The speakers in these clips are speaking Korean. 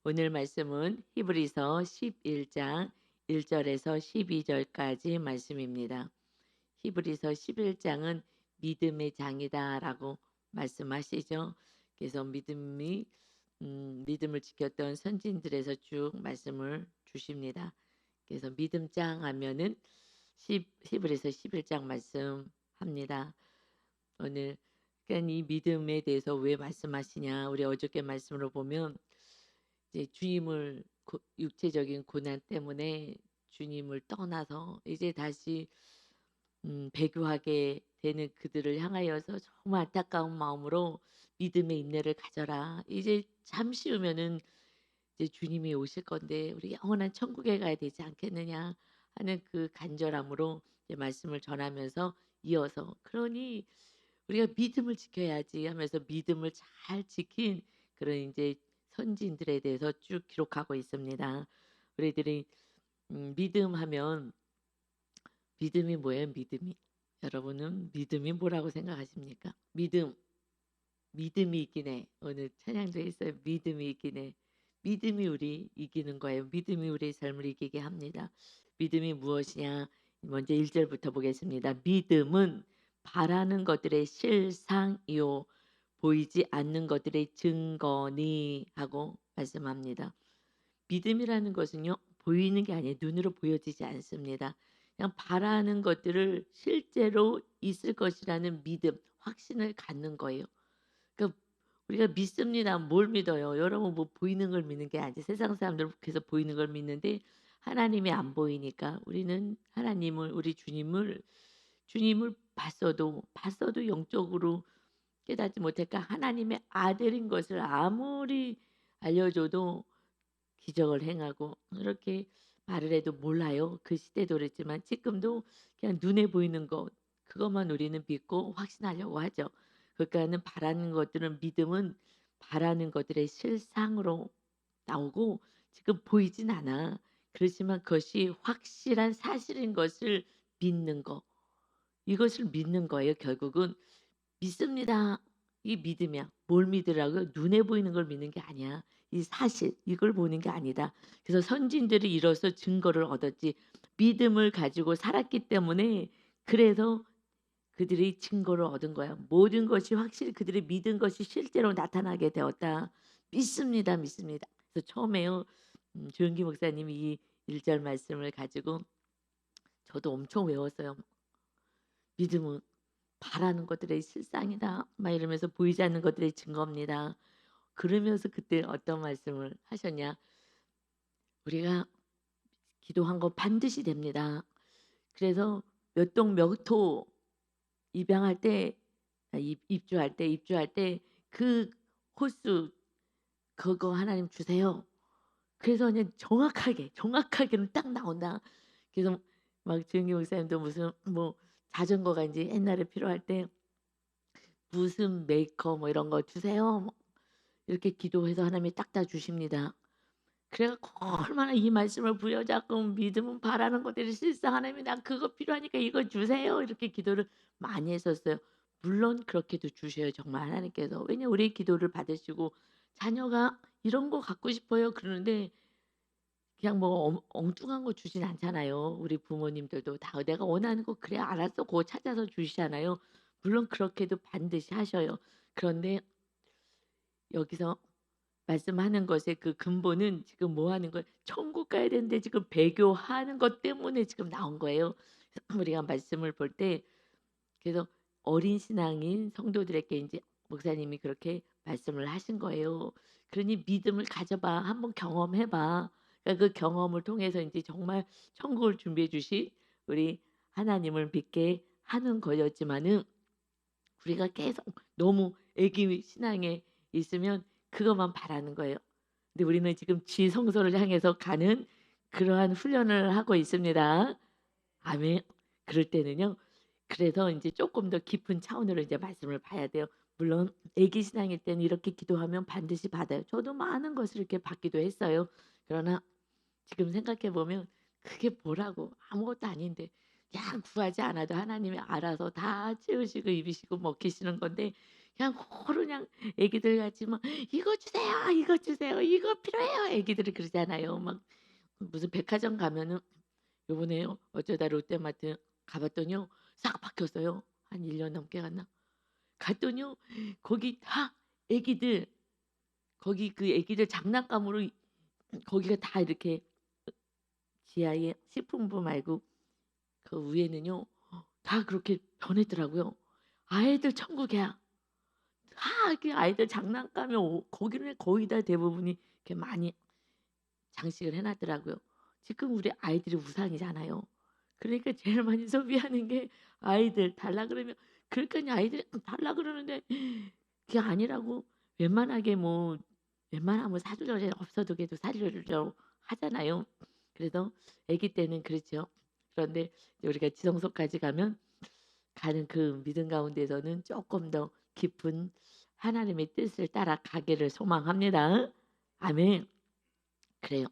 오늘 말씀은 히브리서 11장 1절에서 12절까지 말씀입니다. 히브리서 11장은 믿음의 장이다라고 말씀하시죠. 그래서 믿음을 지켰던 선진들에서 쭉 말씀을 주십니다. 그래서 믿음장 하면은 히브리서 11장 말씀합니다. 오늘 그러니까 이 믿음에 대해서 왜 말씀하시냐? 우리 어저께 말씀으로 보면 이제 주님을 육체적인 고난 때문에 주님을 떠나서 이제 다시 배교하게 되는 그들을 향하여서 정말 안타까운 마음으로 믿음의 인내를 가져라. 이제 잠시 후면은 이제 주님이 오실 건데 우리 영원한 천국에 가야 되지 않겠느냐 하는 그 간절함으로 이제 말씀을 전하면서 이어서 그러니 우리가 믿음을 지켜야지 하면서 믿음을 잘 지킨 그런 이제 선진들에 대해서 쭉 기록하고 있습니다. 우리들이 믿음하면 믿음이 뭐예요? 믿음이 여러분은 믿음이 뭐라고 생각하십니까? 믿음이 있기네. 오늘 찬양도 했어요. 믿음이 있기네. 믿음이 우리 이기는 거예요. 믿음이 우리의 삶을 이기게 합니다. 믿음이 무엇이냐? 먼저 1절부터 보겠습니다. 믿음은 바라는 것들의 실상이요 보이지 않는 것들의 증거니 하고 말씀합니다. 믿음이라는 것은요. 보이는 게 아니에요. 눈으로 보여지지 않습니다. 그냥 바라는 것들을 실제로 있을 것이라는 믿음, 확신을 갖는 거예요. 그러니까 우리가 믿습니다. 뭘 믿어요? 여러분 뭐 보이는 걸 믿는 게 아니지. 세상 사람들은 계속 보이는 걸 믿는데 하나님이 안 보이니까 우리는 하나님을 우리 주님을 봤어도 영적으로 깨닫지 못할까 하나님의 아들인 것을 아무리 알려줘도 기적을 행하고 이렇게 말을 해도 몰라요. 그 시대도 그랬지만 지금도 그냥 눈에 보이는 것 그것만 우리는 믿고 확신하려고 하죠. 그러니까는 바라는 것들은 믿음은 바라는 것들의 실상으로 나오고 지금 보이진 않아. 그렇지만 그것이 확실한 사실인 것을 믿는 거. 이것을 믿는 거예요. 결국은 믿습니다. 이 믿음이야. 뭘 믿으라고요? 눈에 보이는 걸 믿는 게 아니야. 이 사실 이걸 보는 게 아니다. 그래서 선진들이 이로써 증거를 얻었지. 믿음을 가지고 살았기 때문에 그래서 그들이 증거를 얻은 거야. 모든 것이 확실히 그들이 믿은 것이 실제로 나타나게 되었다. 믿습니다. 믿습니다. 그래서 처음에요. 조영기 목사님이 이 1절 말씀을 가지고 저도 엄청 외웠어요. 믿음은 바라는 것들의 실상이다. 막 이러면서 보이지 않는 것들의 증거입니다. 그러면서 그때 어떤 말씀을 하셨냐. 우리가 기도한 거 반드시 됩니다. 그래서 몇 동 몇 호 입양할 때 입주할 때 그 호수 그거 하나님 주세요. 그래서 그냥 정확하게는 딱 나온다. 그래서 막 주영기 목사님도 무슨 뭐 자전거가 이제 옛날에 필요할 때 무슨 메이커 뭐 이런 거 주세요. 뭐 이렇게 기도해서 하나님이 딱 다 주십니다. 그래 갖고 얼마나 이 말씀을 부여잡고 믿음은 바라는 것들이 실상 하나님이 나 그거 필요하니까 이거 주세요. 이렇게 기도를 많이 했었어요. 물론 그렇게도 주셔요. 정말 하나님께서. 왜냐 우리의 기도를 받으시고 자녀가 이런 거 갖고 싶어요. 그러는데 그냥 뭐 엉뚱한 거 주진 않잖아요. 우리 부모님들도 다 내가 원하는 거 그래 알았어. 그거 찾아서 주시잖아요. 물론 그렇게도 반드시 하셔요. 그런데 여기서 말씀하는 것의 그 근본은 지금 뭐 하는 거예요? 천국 가야 되는데 지금 배교하는 것 때문에 지금 나온 거예요. 그래서 우리가 말씀을 볼 때 그래서 어린 신앙인 성도들에게 이제 목사님이 그렇게 말씀을 하신 거예요. 그러니 믿음을 가져봐. 한번 경험해 봐. 그러니까 그 경험을 통해서 이제 정말 천국을 준비해 주신 우리 하나님을 믿게 하는 거였지만은 우리가 계속 너무 애기 신앙에 있으면 그것만 바라는 거예요. 근데 우리는 지금 지성소를 향해서 가는 그러한 훈련을 하고 있습니다. 아멘. 그럴 때는요. 그래서 이제 조금 더 깊은 차원으로 이제 말씀을 봐야 돼요. 물론 애기 신앙일 때는 이렇게 기도하면 반드시 받아요. 저도 많은 것을 이렇게 받기도 했어요. 그러나 지금 생각해 보면 그게 뭐라고 아무것도 아닌데 그냥 구하지 않아도 하나님이 알아서 다 채우시고 입이시고 먹히시는 건데 그냥 호로 그냥 애기들 같이 막 "이거 주세요. 이거 주세요. 이거 필요해요." 애기들이 그러잖아요. 막 무슨 백화점 가면은 요번에요 어쩌다 롯데마트 가 봤더니요. 싹 바뀌었어요. 한 1년 넘게 갔나? 갔더니요. 거기 다 애기들 거기 그 애기들 장난감으로 거기가 다 이렇게 지하에 식품부 말고 그 위에는요. 다 그렇게 변했더라고요. 아이들 천국이야. 다 이렇게 아이들 장난감이 거기는 거의 다 대부분이 이렇게 많이 장식을 해 놨더라고요. 지금 우리 아이들이 우상이잖아요. 그러니까 제일 많이 소비하는 게 아이들 달라 그러면 그러니깐요 아이들이 달라 그러는데 그게 아니라고 웬만하게 뭐 웬만하면 사 주려고 없어도 그래도 사 주려고 하잖아요. 그래서 아기 때는 그렇죠. 그런데 이제 우리가 지성소까지 가는 그 믿음 가운데서는 쪼끔 더 깊은 하나님의 뜻을 따라가기를 소망합니다. 아멘. 그래요.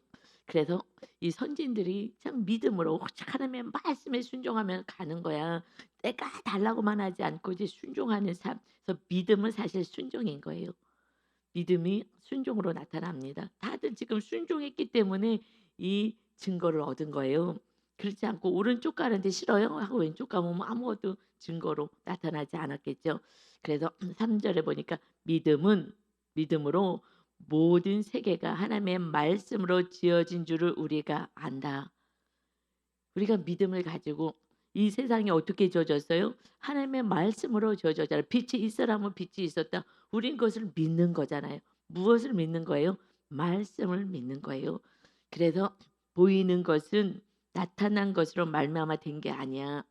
그래서 이 선진들이 참 믿음으로 오직 하나님의 말씀에 순종하면 가는 거야. 내가 달라고만 하지 않고 이제 순종하는 삶. 그래서 믿음은 사실 순종인 거예요. 믿음이 순종으로 나타납니다. 다들 지금 순종했기 때문에 이 증거를 얻은 거예요. 그렇지 않고 오른쪽 가는데 싫어요 하고 왼쪽 가면 뭐 아무것도 증거로 나타나지 않았겠죠. 그래서 3 절에 보니까 믿음은 믿음으로 모든 세계가 하나님의 말씀으로 지어진 줄을 우리가 안다. 우리가 믿음을 가지고 이 세상이 어떻게 지어졌어요? 하나님의 말씀으로 지어졌잖아요. 빛이 있으라면 빛이 있었다. 우린 그것을 믿는 거잖아요. 무엇을 믿는 거예요? 말씀을 믿는 거예요. 그래서 보이는 것은 나타난 것으로 말미암아 된 게 아니야.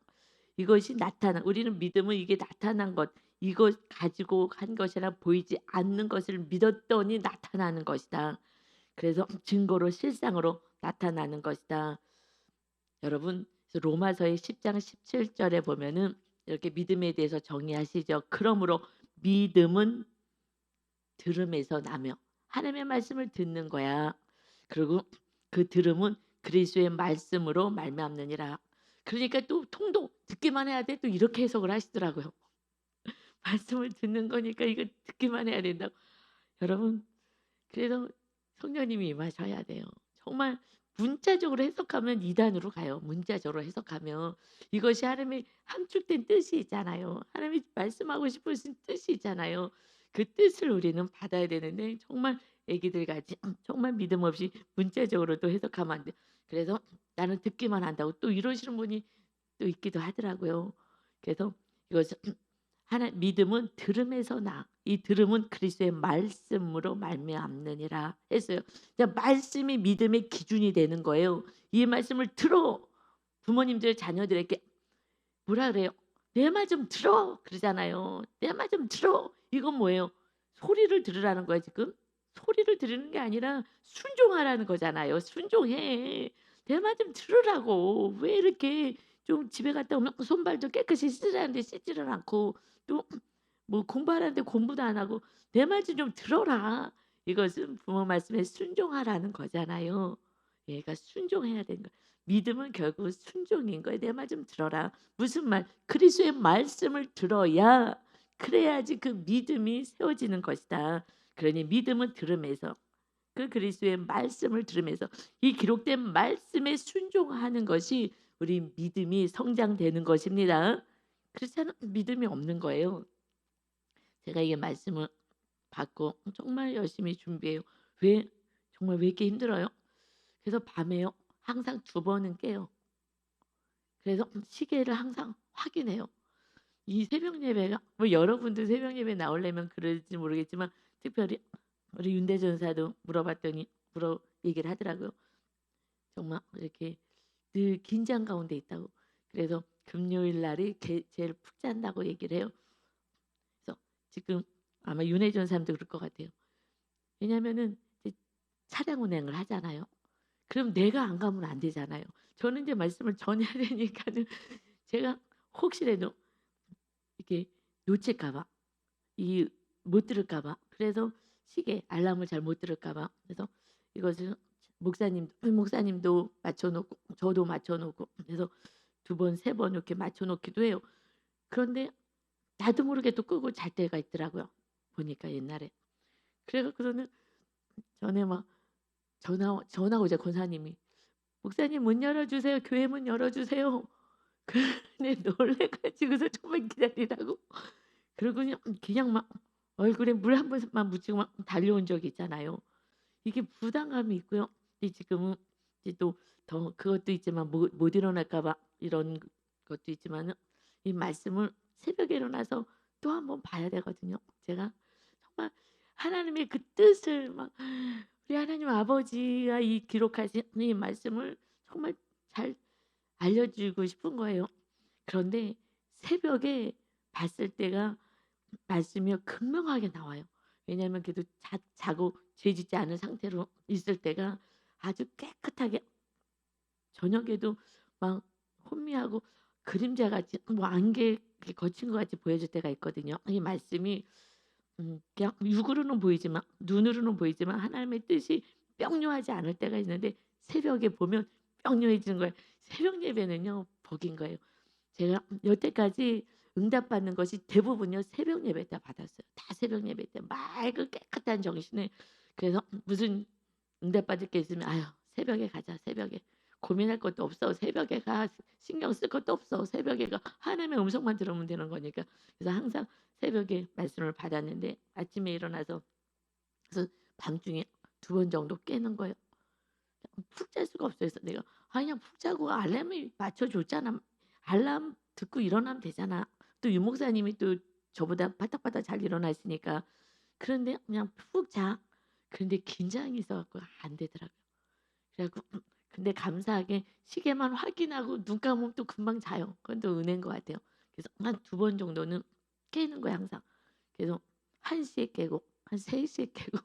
이것이 나타난 우리는 믿음은 이게 나타난 것 이것 가지고 한 것이라 보이지 않는 것을 믿었더니 나타나는 것이다. 그래서 증거로 실상으로 나타나는 것이다. 여러분 로마서의 10장 17절에 보면은 이렇게 믿음에 대해서 정의하시죠. 그러므로 믿음은 들음에서 나며 하나님의 말씀을 듣는 거야. 그리고 그 들음은 그리스도의 말씀으로 말미암느니라. 그러니까 또 통독 듣기만 해야 돼. 또 이렇게 해석을 하시더라고요. 말씀을 듣는 거니까 이거 듣기만 해야 된다고. 여러분 그래서 성령님이 임하셔야 돼요. 정말 문자적으로 해석하면 이단으로 가요. 문자적으로 해석하면 이것이 하나님의 함축된 뜻이 있잖아요. 하나님이 말씀하고 싶으신 뜻이 있잖아요. 그 뜻을 우리는 받아야 되는데 정말 애기들 같이 정말 믿음 없이 문자적으로 또 해석하면 안 돼. 그래서 나는 듣기만 한다고 또 이러시는 분이 또 있기도 하더라고요. 그래서 이것을 하나 믿음은 들음에서 나. 이 들음은 그리스도의 말씀으로 말미암느니라 했어요. 그러니까 말씀이 믿음의 기준이 되는 거예요. 이 말씀을 들어. 부모님들 자녀들에게 뭐라 그래요? "내 말 좀 들어." 그러잖아요. "내 말 좀 들어." 이건 뭐예요? 소리를 들으라는 거야 지금? 소리를 들으는 게 아니라 순종하라는 거잖아요. "순종해. 내 말 좀 들으라고. 왜 이렇게 좀 집에 갔다 오면 손발도 깨끗이 씻으라는데 씻지를 않고 또 뭐 공부하라는데 공부도 안 하고 내 말 좀 들어라." 이것은 부모 말씀에 순종하라는 거잖아요. 얘가 순종해야 되는 거야. 믿음은 결국 순종인 거예요. "내 말 좀 들어라." 무슨 말? 그리스도의 말씀을 들어야 그래야지 그 믿음이 세워지는 것이다. 그러니 믿음은 들음에서 그 그리스도의 말씀을 들으면서 이 기록된 말씀에 순종하는 것이 우리 믿음이 성장되는 것입니다. 그렇지 않으면 믿음이 없는 거예요. 제가 이 말씀을 받고 정말 열심히 준비해요. 왜 정말 왜 이렇게 힘들어요? 그래서 밤에요. 항상 2번은 깨요. 그래서 시계를 항상 확인해요. 이 새벽 예배가 뭐 여러분들 새벽 예배 나오려면 그럴지 모르겠지만 특별히 우리 윤대 전사도 물어봤더니 얘기를 하더라고요. 정말 이렇게 늘 긴장 가운데 있다고. 그래서 금요일 날이 제일 푹 잔다고 얘기를 해요. 그래서 지금 아마 윤회 전사님도 그럴 것 같아요. 왜냐면은 이제 차량 운행을 하잖아요. 그럼 내가 안 가면 안 되잖아요. 저는 이제 말씀을 전해야 되니까는 제가 혹시라도 이렇게 놓칠까 봐, 이 못 들을까 봐. 그래서 시계 알람을 잘 못 들을까 봐. 그래서 이것을 목사님도 맞춰 놓고 저도 맞춰 놓고 그래서 2번 3번 이렇게 맞춰 놓기도 해요. 그런데 나도 모르게 또 끄고 잘 때가 있더라고요, 보니까 옛날에. 그래 갖고서는 전에 막 전화 오자 권사님이 "목사님 문 열어 주세요. 교회 문 열어 주세요." 그래 놀래 가지고서 좀만 기다리라고. 그러고 그냥 막 얼굴에 물 한 번만 묻히고 막 달려온 적이 있잖아요. 이게 부담감이 있고요. 근데 지금은 이제 또 더 그것도 있지만 못 일어날까 봐 이런 것도 있지만은 이 말씀을 새벽에 일어나서 또 한번 봐야 되거든요. 제가 정말 하나님의 그 뜻을 막 우리 하나님 아버지가 이 기록하신 이 말씀을 정말 잘 알려주고 싶은 거예요. 그런데 새벽에 봤을 때가 말씀이 극명하게 나와요. 왜냐하면 그래도 자고 죄 짓지 않은 상태로 있을 때가 아주 깨끗하게 저녁에도 막 혼미하고 그림자같이 뭐 안개 이렇게 거친 것 같이 보여질 때가 있거든요. 이 말씀이 그냥 육으로는 보이지만 눈으로는 보이지만 하나님의 뜻이 명료하지 않을 때가 있는데 새벽에 보면 명료해지는 거예요. 새벽 예배는요 복인 거예요. 제가 여태까지 응답받는 것이 대부분요 새벽 예배 때 받았어요. 다 새벽 예배 때 맑은 깨끗한 정신에. 그래서 무슨 응답받을 게 있으면 "아유 새벽에 가자. 새벽에. 고민할 것도 없어. 새벽에 가. 신경 쓸 것도 없어. 새벽에 가." 하나님의 음성만 들으면 되는 거니까. 그래서 항상 새벽에 말씀을 받았는데 아침에 일어나서 그래서 밤중에 2번 정도 깨는 거예요. 푹 잘 수가 없어요. 그래서 내가 그냥 푹 자고 알람을 맞춰 줬잖아. 알람 듣고 일어나면 되잖아. 또 유 목사님이 또 저보다 바닥바닥 잘 일어나시니까. 그런데 그냥 푹 자. 그런데 긴장이 있어 갖고 안 되더라고요. 그래 갖고 근데 감사하게 시계만 확인하고 눈 감으면 또 금방 자요. 그건 또 은혜인 것 같아요. 그래서 한 2번 정도는 깨는 거예요 항상. 그래서 1 시에 깨고 한 3 시에 깨고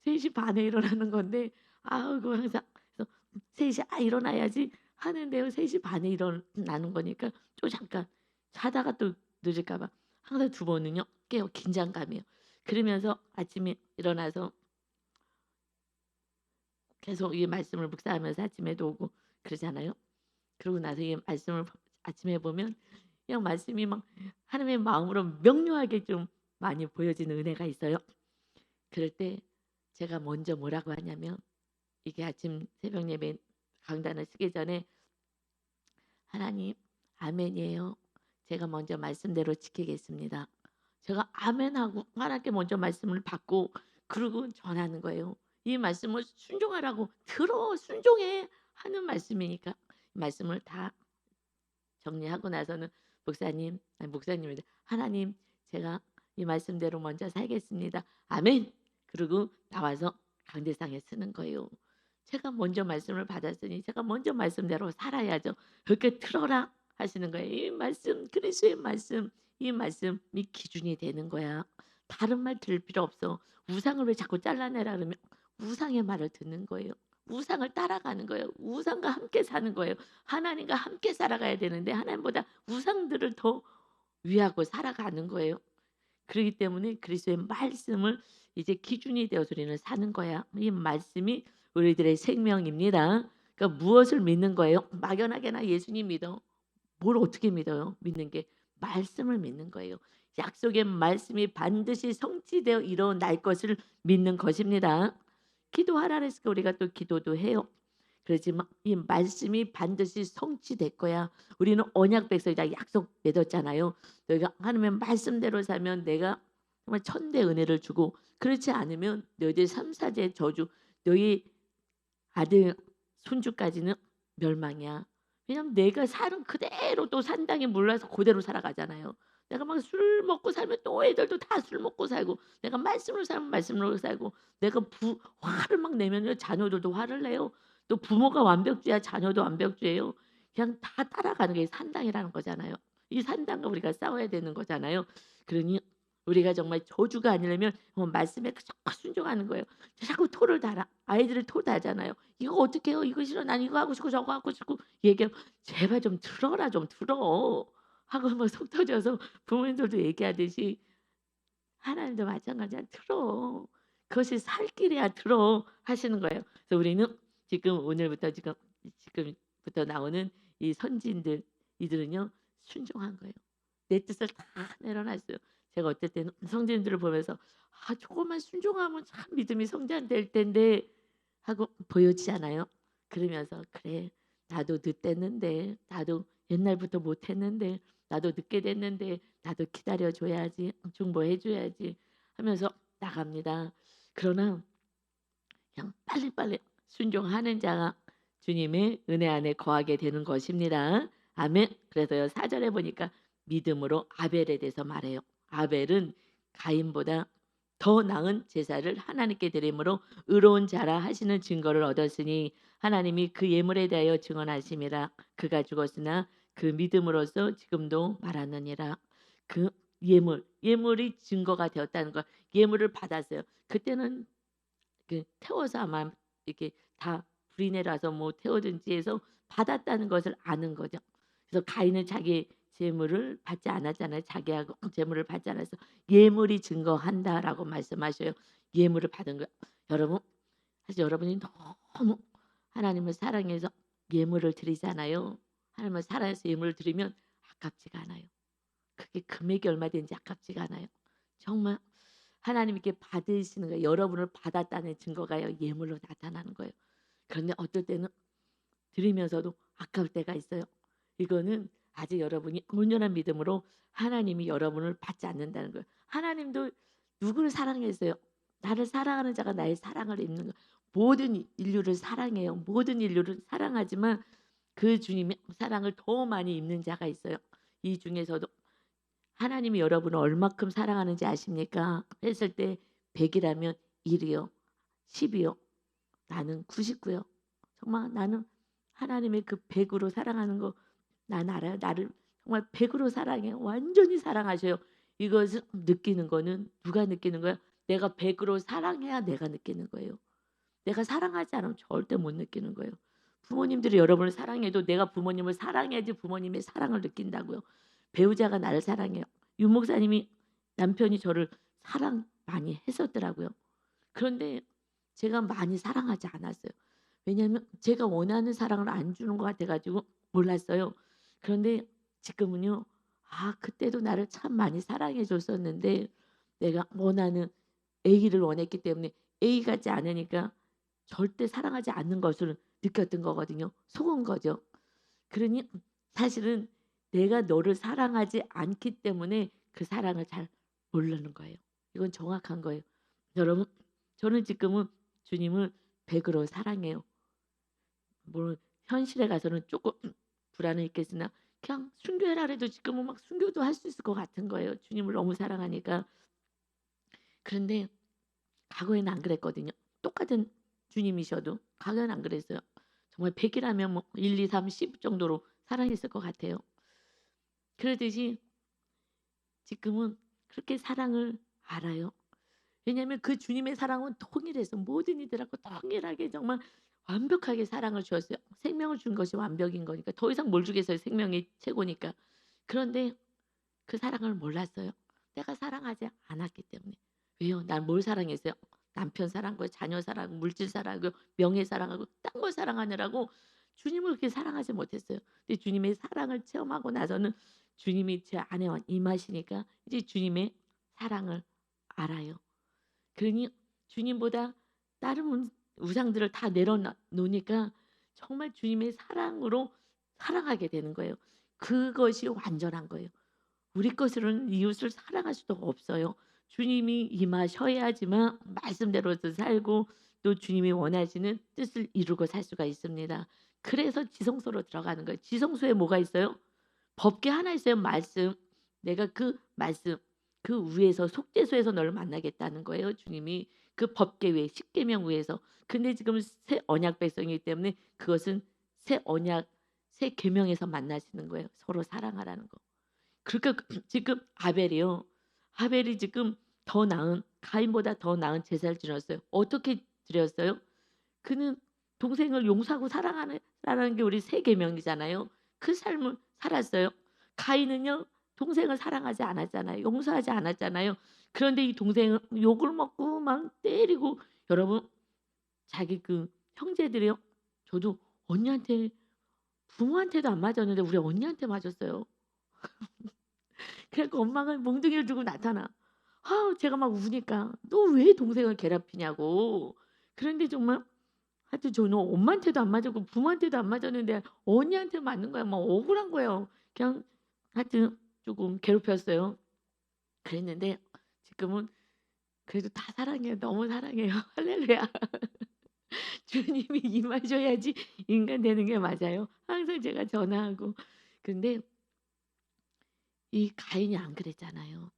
3시 반에 일어나는 건데 아우 그거 항상 그래서 3 시 '아 일어나야지.' 하는데요 3시 반에 일어나는 거니까 또 잠깐 자다가 또 늦을까 봐 항상 2번은요 깨요. 긴장감이에요. 그러면서 아침에 일어나서 계속 이 말씀을 묵상하면서 아침에도 오고 그러잖아요. 그러고 나서 이 말씀을 아침에 보면 그냥 말씀이 막 하나님의 마음으로 명료하게 좀 많이 보여지는 은혜가 있어요. 그럴 때 제가 먼저 뭐라고 하냐면 이게 아침 새벽 예배 강단을 쓰기 전에 "하나님 아멘이에요. 제가 먼저 말씀대로 지키겠습니다." 제가 아멘하고 하나님께 먼저 말씀을 받고 그러고 전하는 거예요. 이 말씀을 순종하라고 "들어. 순종해." 하는 말씀이니까. 말씀을 다 정리하고 나서는 목사님 아니 목사님이래. "하나님 제가 이 말씀대로 먼저 살겠습니다. 아멘." 그러고 나와서 강대상에 쓰는 거예요. 제가 먼저 말씀을 받았으니 제가 먼저 말씀대로 살아야죠. "그렇게 들어라." 하시는 거예요. 이 말씀 그리스도의 말씀 이 말씀이 기준이 되는 거야. 다른 말 들을 필요 없어. 우상을 왜 자꾸 잘라내라 그러면 우상의 말을 듣는 거예요. 우상을 따라가는 거예요. 우상과 함께 사는 거예요. 하나님과 함께 살아가야 되는데 하나님보다 우상들을 더 위하고 살아가는 거예요. 그렇기 때문에 그리스도의 말씀을 이제 기준이 되어서 우리는 사는 거야. 이 말씀이 우리들의 생명입니다. 그러니까 무엇을 믿는 거예요? 막연하게나 예수님 믿어. 뭘 어떻게 믿어요? 믿는 게 말씀을 믿는 거예요. 약속의 말씀이 반드시 성취되어 일어날 것을 믿는 것입니다. 기도하라 그랬으니까 우리가 또 기도도 해요. 그렇지만 이 말씀이 반드시 성취될 거야. 우리는 언약 백성이다. 약속 맺었잖아요. 너희가 하나님의 말씀대로 살면 내가 정말 천대 은혜를 주고 그렇지 않으면 너희들 3, 4대 저주 너희 아들 손주까지는 멸망이야. 왜냐면 내가 사는 그대로 또 산당에 몰라서 그대로 살아가잖아요. 내가 막 술 먹고 살면 또 애들도 다 술 먹고 살고 내가 말씀으로 살면 말씀으로 살고 내가 화를 막 내면요 자녀들도 화를 내요. 또 부모가 완벽주의야 자녀도 완벽주의예요. 그냥 다 따라가는 게 산당이라는 거잖아요. 이 산당과 우리가 싸워야 되는 거잖아요. 그러니 우리가 정말 저주가 아니려면 말씀에 자꾸 순종하는 거예요. 자꾸 토를 달아. 아이들이 토 달잖아요. "이거 어떡해요? 이거 싫어. 난 이거 하고 싶고 저거 하고 싶고." 얘기하면 "제발 좀 들어라 좀 들어." 하고 막 속 터져서 부모님들도 얘기하듯이 하나님도 마찬가지야. "들어. 그것이 살 길이야. 들어." 하시는 거예요. 그래서 우리는 지금 오늘부터 지금부터 나오는 이 선지인들 이들은요 순종한 거예요. 내 뜻을 다 내려놨어요. 제가 어떨 때는 성도님들을 보면서 '아 조금만 순종하면 참 믿음이 성장될 텐데.' 하고 보여지잖아요. 그러면서 '그래 나도 늦됐는데 나도 옛날부터 못했는데 나도 늦게 됐는데 나도 기다려 줘야지. 중보해 줘야지.' 하면서 나갑니다. 그러나 그냥 빨리빨리 순종하는 자가 주님의 은혜 안에 거하게 되는 것입니다. 아멘. 그래서요 4절에 보니까 믿음으로 아벨에 대해서 말해요. 아벨은 가인보다 더 나은 제사를 하나님께 드림으로 의로운 자라 하시는 증거를 얻었으니 하나님이 그 예물에 대하여 증언하심이라. 그가 죽었으나 그 믿음으로써 지금도 말하느니라. 그 예물이 증거가 되었다는 걸 예물을 받았어요. 그때는 태워서 아마 이렇게 다 불이 내려서 뭐 태우든지 해서 받았다는 것을 아는 거죠. 그래서 가인은 자기 재물을 받지 않았잖아요. 자기하고 재물을 받지 않아서 "예물이 증거한다."라고 말씀하셔요. 예물을 받은 거예요. 여러분 사실 여러분이 너무 하나님을 사랑해서 예물을 드리잖아요. 하나님을 사랑해서 예물을 드리면 아깝지가 않아요. 그게 금액이 얼마 되는지 아깝지가 않아요. 정말 하나님께 받으시는 거예요. 여러분을 받았다는 증거가요 예물로 나타나는 거예요. 그런데 어떨 때는 드리면서도 아까울 때가 있어요. 이거는 아직 여러분이 온전한 믿음으로 하나님이 여러분을 받지 않는다는 거예요. 하나님도 누구를 사랑했어요? 나를 사랑하는 자가 나의 사랑을 입는 거. 모든 인류를 사랑해요. 모든 인류를 사랑하지만 그 주님의 사랑을 더 많이 입는 자가 있어요. 이 중에서도 하나님이 여러분을 얼마큼 사랑하는지 아십니까? 했을 때 100 이라면 1 이요. 10 이요. 나는 99 요. 정말 나는 하나님의 그 100 으로 사랑하는 거 난 알아요. 나를 정말 100 으로 사랑해요. 완전히 사랑하셔요. 이것을 느끼는 거는 누가 느끼는 거야? 내가 100 으로 사랑해야 내가 느끼는 거예요. 내가 사랑하지 않으면 절대 못 느끼는 거예요. 부모님들이 여러분을 사랑해도 내가 부모님을 사랑해야지 부모님의 사랑을 느낀다고요. 배우자가 나를 사랑해요. 윤 목사님이 남편이 저를 사랑 많이 했었더라고요. 그런데 제가 많이 사랑하지 않았어요. 왜냐하면 제가 원하는 사랑을 안 주는 것 같아 가지고 몰랐어요. 그런데 지금은요. 아 그때도 나를 참 많이 사랑해 줬었는데 내가 원하는 A를 원했기 때문에 A 같지 않으니까 절대 사랑하지 않는 것을 느꼈던 거거든요. 속은 거죠. 그러니 사실은 내가 너를 사랑하지 않기 때문에 그 사랑을 잘 모르는 거예요. 이건 정확한 거예요. 여러분 저는 지금은 주님을 100 으로 사랑해요. 물론 현실에 가서는 조금 불안은 있겠으나 그냥 순교해라 그래도 지금은 막 순교도 할 수 있을 것 같은 거예요. 주님을 너무 사랑하니까. 그런데 과거에는 안 그랬거든요. 똑같은 주님이셔도 과거에는 안 그랬어요. 정말 100 이라면 뭐 1, 2, 3, 10 정도로 사랑했을 것 같아요. 그러듯이 지금은 그렇게 사랑을 알아요. 왜냐하면 그 주님의 사랑은 통일해서 모든 이들하고 통일하게 정말 완벽하게 사랑을 주었어요. 생명을 준 것이 완벽인 거니까 더 이상 뭘 주겠어요. 생명이 최고니까. 그런데 그 사랑을 몰랐어요. 내가 사랑하지 않았기 때문에. 왜요? 난 뭘 사랑했어요? 남편 사랑하고 자녀 사랑하고 물질 사랑하고 명예 사랑하고 딴 걸 사랑하느라고 주님을 그렇게 사랑하지 못했어요. 근데 주님의 사랑을 체험하고 나서는 주님이 제 안에 임하시니까 이제 주님의 사랑을 알아요. 그러니 주님보다 다른 우상들을 다 놓으니까 정말 주님의 사랑으로 살아가게 되는 거예요. 그것이 완전한 거예요. 우리 것으로는 이웃을 사랑할 수도 없어요. 주님이 임하셔야지만 말씀대로도 살고 또 주님이 원하시는 뜻을 이루고 살 수가 있습니다. 그래서 지성소로 들어가는 거예요. 지성소에 뭐가 있어요? 법궤 하나 있어요. 말씀. 내가 그 말씀 그 위에서 속죄소에서 너를 만나겠다는 거예요. 주님이 그 법궤 위에 십계명 위에서. 근데 지금 새 언약 백성이기 때문에 그것은 새 언약 새 계명에서 만나시는 거예요. 서로 사랑하라는 거. 그러니까 지금 아벨이요. 아벨이 지금 더 나은 가인보다 더 나은 제사를 드렸어요. 어떻게 드렸어요? 그는 동생을 용서하고 사랑하라는 게 우리 세 계명이잖아요. 그 삶을 살았어요. 가인은요. 동생을 사랑하지 않았잖아요. 용서하지 않았잖아요. 그런데 이 동생은 욕을 먹고 막 때리고 여러분 자기 그 형제들이요. 저도 언니한테 부모한테도 안 맞았는데 우리 언니한테 맞았어요. 그래 갖고 엄마가 몽둥이를 들고 나타나. 제가 막 우니까 "너 왜 동생을 괴롭히냐."고. 그런데 정말 하여튼 저는 엄마한테도 안 맞았고 부모한테도 안 맞았는데 언니한테 맞는 거야. 막 억울한 거예요. 그냥 하여튼 쪼금 괴롭혔어요. 그랬는데 지금은 그래도 다 사랑해요. 너무 사랑해요. 할렐루야. 주님이 임하셔야지 인간 되는 게 맞아요. 항상 제가 전화하고. 근데 이 가인이 안 그랬잖아요.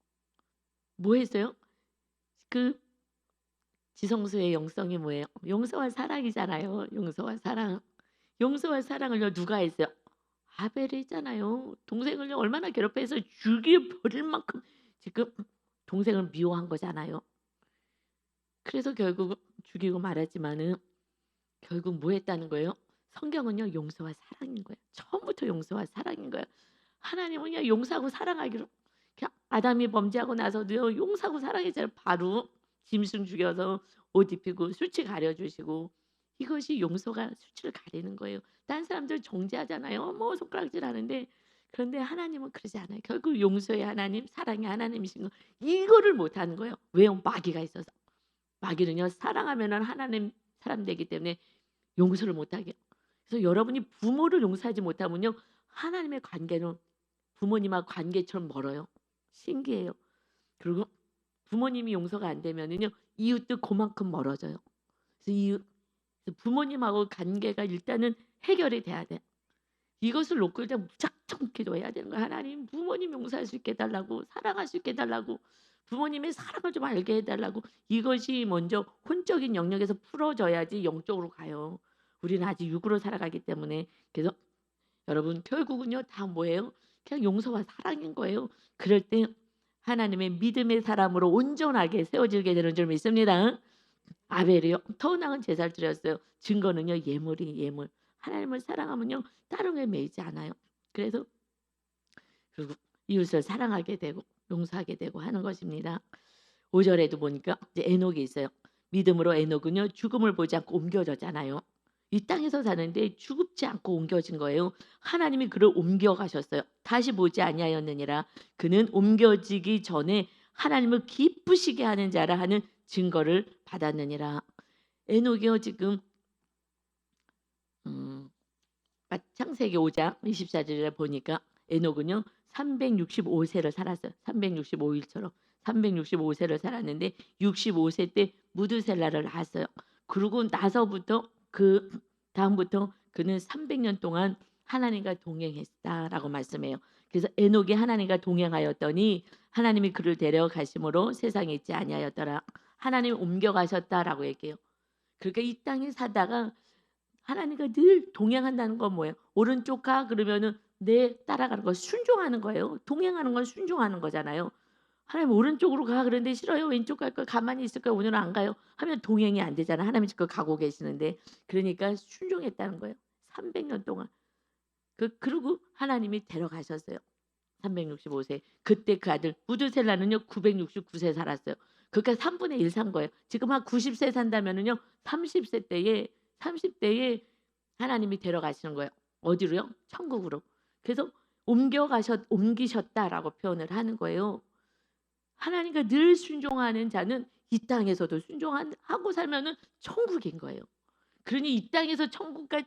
뭐 했어요? 그 지성소의 영성이 뭐예요? 용서와 사랑이잖아요. 용서와 사랑. 용서와 사랑을요 누가 했어요? 아벨이 했잖아요. 동생을요 얼마나 괴롭혀서 죽여 버릴 만큼 지금 동생을 미워한 거잖아요. 그래서 결국 죽이고 말았지만은 결국 뭐 했다는 거예요? 성경은요 용서와 사랑인 거예요. 처음부터 용서와 사랑인 거예요. 하나님은요 용서하고 사랑하기로 그냥 아담이 범죄하고 나서도요 용서하고 사랑했잖아요. 바로 짐승 죽여서 옷 입히고 수치 가려주시고 이것이 용서가 수치를 가리는 거예요. 딴 사람들 정죄하잖아요. 뭐 손가락질하는데 그런데 하나님은 그러지 않아요. 결국 용서의 하나님, 사랑의 하나님이신 거 이거를 못하는 거예요. 왜요? 마귀가 있어서. 마귀는요 사랑하면은 하나님 사람 되기 때문에 용서를 못하게. 그래서 여러분이 부모를 용서하지 못하면요 하나님의 관계는 부모님하고 관계처럼 멀어요. 신기해요. 그리고 부모님이 용서가 안 되면은요 이웃도 그만큼 멀어져요. 그래서 부모님하고 관계가 일단은 해결이 돼야 돼. 이것을 놓고 일단 무작정 기도해야 되는 거야. 하나님 부모님 용서할 수 있게 해 달라고 사랑할 수 있게 해 달라고 부모님의 사랑을 좀 알게 해 달라고 이것이 먼저 혼적인 영역에서 풀어져야지 영적으로 가요. 우리는 아직 육으로 살아가기 때문에 그래서 여러분 결국은요 다 뭐예요? 그냥 용서와 사랑인 거예요. 그럴 때 하나님의 믿음의 사람으로 온전하게 세워지게 되는 줄 믿습니다. 아벨이요. 더 나은 제사를 드렸어요. 증거는요 예물이 예물. 하나님을 사랑하면요 다른 게 매이지 않아요. 그래서 결국 이웃을 사랑하게 되고 용서하게 되고 하는 것입니다. 5절에도 보니까 이제 에녹이 있어요. 믿음으로 에녹은요 죽음을 보지 않고 옮겨졌잖아요. 이 땅에서 사는데 죽지 않고 옮겨진 거예요. 하나님이 그를 옮겨가셨어요. 다시 보지 아니하였느니라. 그는 옮겨지기 전에 하나님을 기쁘시게 하는 자라 하는 증거를 받았느니라. 에녹이요 지금 음, 창세기 5장 24절에 보니까 에녹은요 365세를 살았어요. 365일처럼 365세를 살았는데 65세 때 무드셀라를 낳았어요. 그러고 나서부터 그 다음부터 그는 300년 동안 하나님과 동행했다라고 말씀해요. 그래서 에녹이 하나님과 동행하였더니 하나님이 그를 데려가심으로 세상에 있지 아니하였더라. 하나님 옮겨가셨다라고 얘기해요. 그러니까 이 땅에 사다가 하나님과 늘 동행한다는 건 뭐예요? 오른쪽 가 그러면은 내 따라가는 거 순종하는 거예요. 동행하는 건 순종하는 거잖아요. 하나님 오른쪽으로 가 그런데 싫어요. 왼쪽 갈 거야. 가만히 있을 거야. 오늘은 안 가요. 하면 동행이 안 되잖아. 하나님 지금 가고 계시는데. 그러니까 순종했다는 거예요. 300년 동안. 그리고 하나님이 데려가셨어요. 365세. 그때 그 아들 무드셀라는요 969세 살았어요. 그러니까 3분의 1 산 거예요. 지금 한 90세 산다면은요 30세 때에 30대에 하나님이 데려가시는 거예요. 어디로요? 천국으로. 그래서 옮기셨다라고 표현을 하는 거예요. 하나님과 늘 순종하는 자는 이 땅에서도 순종하고 살면은 천국인 거예요. 그러니 이 땅에서 천국과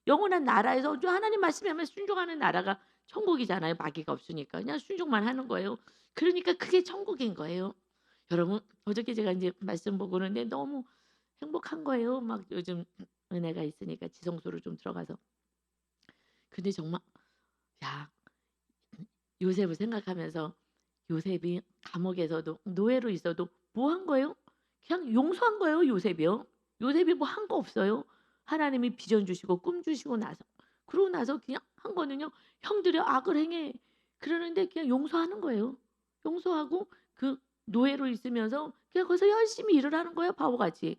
영원한 나라에서 하나님 말씀하면 순종하는 나라가 천국이잖아요. 마귀가 없으니까 그냥 순종만 하는 거예요. 그러니까 그게 천국인 거예요. 여러분 어저께 제가 이제 말씀 보고 그러는데 너무 행복한 거예요. 막 요즘 은혜가 있으니까 지성소로 좀 들어가서. 근데 정말 야 요셉을 생각하면서 요셉이 감옥에서도 노예로 있어도 뭐 한 거예요? 그냥 용서한 거예요, 요셉이요. 요셉이 뭐 한 거 없어요. 하나님이 비전 주시고 꿈 주시고 나서 그러고 나서 그냥 한 거는요. 형들이 악을 행해. 그러는데 그냥 용서하는 거예요. 용서하고 그 노예로 있으면서 그냥 거기서 열심히 일을 하는 거예요, 바보같이.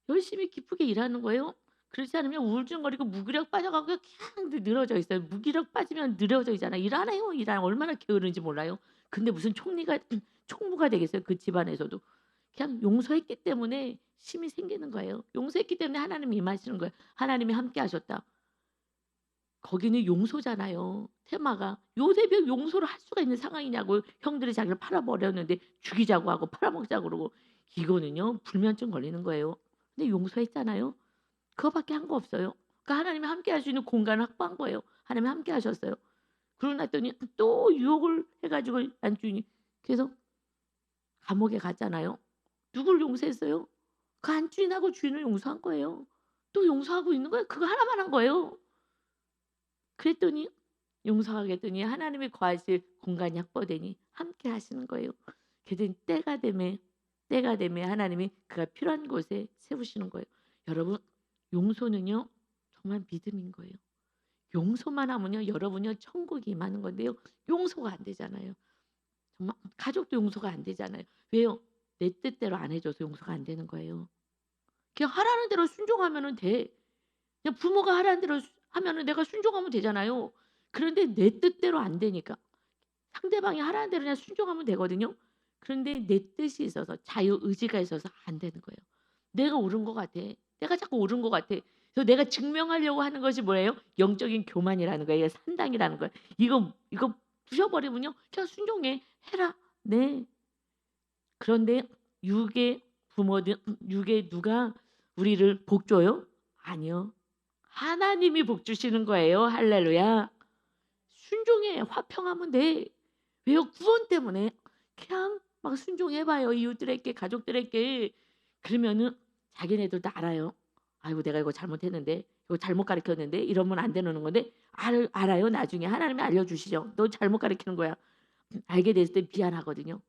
열심히 기쁘게 일하는 거예요. 그렇지 않으면 우울증거리고 무기력 빠져가고 그냥 늘어져 있어요. 무기력 빠지면 늘어져 있잖아요. 일 안 해요. 일 안 얼마나 게으른지 몰라요. 근데 무슨 총리가 총무가 되겠어요. 그 집안에서도. 그냥 용서했기 때문에 힘이 생기는 거예요. 용서했기 때문에 하나님이 임하시는 거예요. 하나님이 함께 하셨다. 거기는 용서잖아요. 테마가. 요셉이 용서를 할 수가 있는 상황이냐고요. 형들이 자기를 팔아버렸는데 죽이자고 하고 팔아먹자고 그러고 이거는요 불면증 걸리는 거예요. 근데 용서했잖아요. 그거밖에 한 거 없어요. 그러니까 하나님이 함께 할 수 있는 공간을 확보한 거예요. 하나님이 함께 하셨어요. 그러고 났더니 또 유혹을 해 가지고 안주인이 그래서 감옥에 갔잖아요. 누굴 용서했어요? 그 안주인하고 주인을 용서한 거예요. 또 용서하고 있는 거예요. 그거 하나만 한 거예요. 그랬더니 용서하게 했더니 하나님이 거하실 공간이 확보되니 함께 하시는 거예요. 그랬더니 때가 되면 하나님이 그가 필요한 곳에 세우시는 거예요. 여러분 용서는요 정말 믿음인 거예요. 용서만 하면요 여러분요 천국이 임하는 건데요. 용서가 안 되잖아요. 정말 가족도 용서가 안 되잖아요. 왜요? 내 뜻대로 안 해줘서 용서가 안 되는 거예요. 그냥 하라는 대로 순종하면은 돼. 그냥 부모가 하라는 대로 하면은 내가 순종하면 되잖아요. 그런데 내 뜻대로 안 되니까 상대방이 하라는 대로 그냥 순종하면 되거든요. 그런데 내 뜻이 있어서 자유 의지가 있어서 안 되는 거예요. 내가 옳은 것 같아. 내가 자꾸 옳은 것 같아. 그래서 내가 증명하려고 하는 것이 뭐예요? 영적인 교만이라는 거예요. 이게 산당이라는 거예요. 이거 부셔버리면요. 그냥 순종해. 해라. 네. 그런데 육의 부모들 육의 누가 우리를 복 줘요? 아니요. 하나님이 복 주시는 거예요. 할렐루야. 순종해. 화평하면 돼. 왜요? 구원 때문에. 그냥 막 순종해 봐요. 이웃들에게 가족들에게. 그러면은 자기네들도 알아요. '아이고 내가 이거 잘못했는데. 이거 잘못 가르쳤는데.' 이러면 안 되는 건데 알아요. 나중에 하나님이 알려 주시죠. "너 잘못 가르치는 거야." 알게 됐을 때 미안하거든요.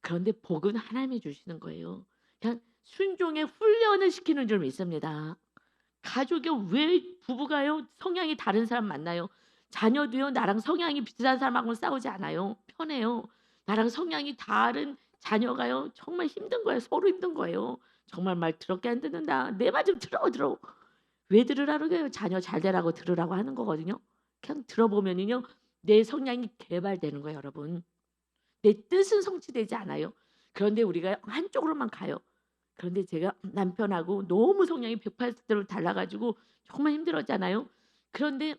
그런데 복은 하나님이 주시는 거예요. 그냥 순종의 훈련을 시키는 줄 믿습니다. 가족이 왜 부부가요 성향이 다른 사람 만나요. 자녀도요 나랑 성향이 비슷한 사람하고는 싸우지 않아요. 편해요. 나랑 성향이 다른 자녀가요 정말 힘든 거예요. 서로 힘든 거예요. 정말 말 더럽게 안 듣는다. 내 말 좀 들어. 왜 들으라고 그래요? 자녀 잘 되라고 들으라고 하는 거거든요. 그냥 들어보면은요 내 성향이 개발되는 거예요 여러분. 내 뜻은 성취되지 않아요. 그런데 우리가 한쪽으로만 가요. 그런데 제가 남편하고 너무 성향이 180도로 달라 가지고 정말 힘들었잖아요. 그런데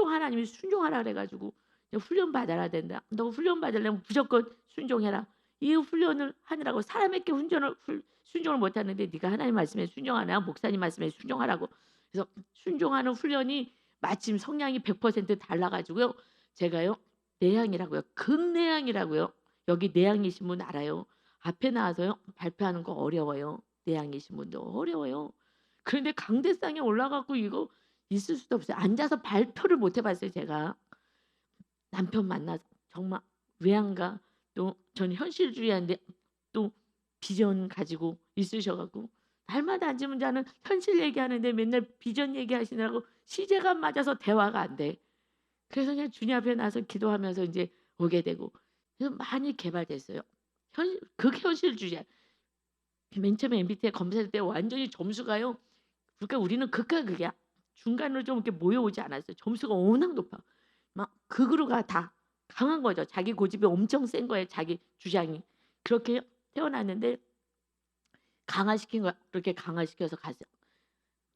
하나님이 순종하라 그래 가지고 "훈련 받아야 된다. 너 훈련 받으려면 무조건 순종해라." 이 훈련을 하느라고 사람에게 순종을 못 하는데 "네가 하나님 말씀에 순종하라. 목사님 말씀에 순종하라."고. 그래서 순종하는 훈련이 마침 성향이 100% 달라 가지고요. 제가요 내향이라고요. 극내향이라고요. 여기 내향이신 분 알아요? 앞에 나와서요 발표하는 거 어려워요. 내향이신 분도 어려워요. 그런데 강대상에 올라 갖고 이거 있을 수도 없어요. 앉아서 발표를 못 해 봤어요 제가. 남편 만나서 정말 외향가 또 저는 현실주의자인데 또 비전 가지고 있으셔 갖고 날마다 앉으면 자는 현실 얘기하는데 맨날 비전 얘기하시느라고 시제가 맞아서 대화가 안 돼. 그래서 그냥 주님 앞에 나서 기도하면서 인제 오게 되고 그래서 많이 개발됐어요. 극현실주의야. 맨 처음에 MBTI 검사할 때 완전히 점수가요. 그러니까 우리는 극과 극이야. 중간으로 좀 이렇게 모여오지 않았어요. 점수가 워낙 높아. 막 극으로 다 강한 거죠. 자기 고집이 엄청 센 거예요, 자기 주장이. 그렇게 태어났는데 강화시킨 거야. 그렇게 강화시켜서 갔어요.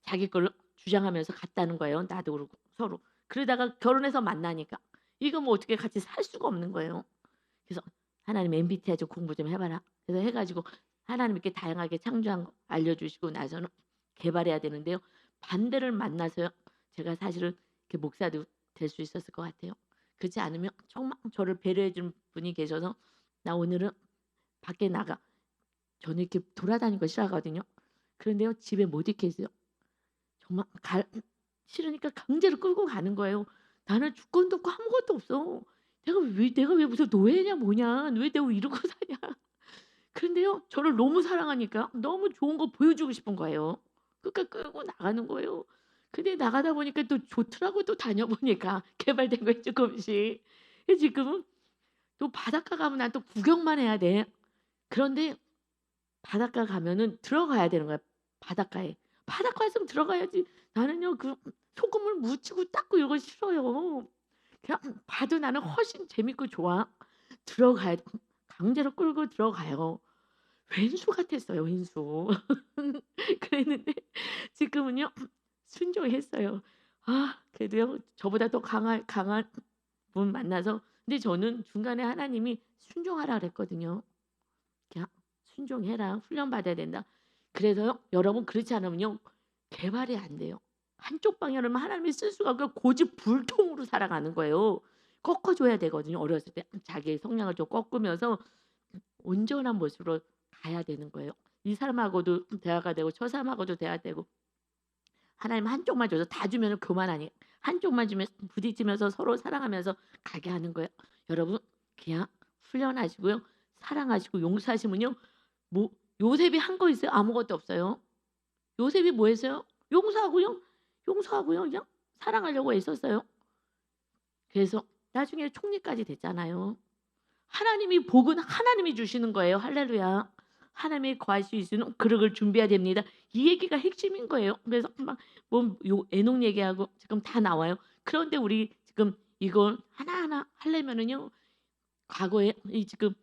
자기 걸 주장하면서 갔다는 거예요. 나도 그렇고 서로. 그러다가 결혼해서 만나니까 이거 뭐 어떻게 같이 살 수가 없는 거예요. 그래서 "하나님 MBTI 좀 공부 좀 해 봐라." 그래서 해 가지고 하나님 이렇게 다양하게 창조한 거 알려주시고 나서는 개발해야 되는데요. 반대를 만나서요. 제가 사실은 이렇게 목사도 될 수 있었을 것 같아요. 그렇지 않으면 정말 저를 배려해 주는 분이 계셔서 "나 오늘은 밖에 나가." 저는 이렇게 돌아다니는 거 싫어하거든요. 그런데요 집에 못 있겠어요. 정말 싫으니까 강제로 끌고 가는 거예요. 나는 주권도 없고 아무것도 없어. 내가 왜 무슨 노예냐 뭐냐. 왜 내가 이러고 사냐. 그런데요 저를 너무 사랑하니까 너무 좋은 거 보여주고 싶은 거예요. 그러니까 끌고 나가는 거예요. 근데 나가다 보니까 또 좋더라고 또 다녀보니까 개발된 거예요 조금씩. 그래서 지금은 또 바닷가 가면 난 또 구경만 해야 돼. 그런데 바닷가 가면은 들어가야 되는 거야 바닷가에. 바닷가에 있으면 들어가야지. 나는요 소금을 묻히고 닦고 이런 거 싫어요. 그냥 봐도 나는 훨씬 재밌고 좋아. 들어가야 강제로 끌고 들어가요. 왼수 같았어요 왼수. 그랬는데 지금은요 순종했어요. 아 그래도요 저보다 더 강한 분 만나서 근데 저는 중간에 하나님이 순종하라 그랬거든요. 그냥 "순종해라. 훈련받아야 된다." 그래서요 여러분 그렇지 않으면요 개발이 안 돼요. 한쪽 방향으로만 하나님이 쓸 수가 없고 고집불통으로 살아가는 거예요. 꺾어 줘야 되거든요. 어렸을 때 자기의 성향을 좀 꺾으면서 온전한 모습으로 가야 되는 거예요. 이 사람하고도 대화가 되고 저 사람하고도 대화가 되고 하나님 한쪽만 줘서 다 주면은 그만하니 한쪽만 주면 부딪히면서 서로 사랑하면서 가게 하는 거예요. 여러분 그냥 훈련하시고요. 사랑하시고 용서하시면요. 뭐 요셉이 한 거 있어요? 아무것도 없어요. 요셉이 뭐 했어요? 용서하고요. 용서하고요. 그냥 사랑하려고 애썼어요. 그래서 나중에 총리까지 됐잖아요. 하나님이 복은 하나님이 주시는 거예요. 할렐루야. 하나님이 거할 수 있는 그릇을 준비해야 됩니다. 이 얘기가 핵심인 거예요. 그래서 막 뭐 요 에녹 얘기하고 지금 다 나와요. 그런데 우리 지금 이걸 하나하나 하려면은요. 과거에 이 지금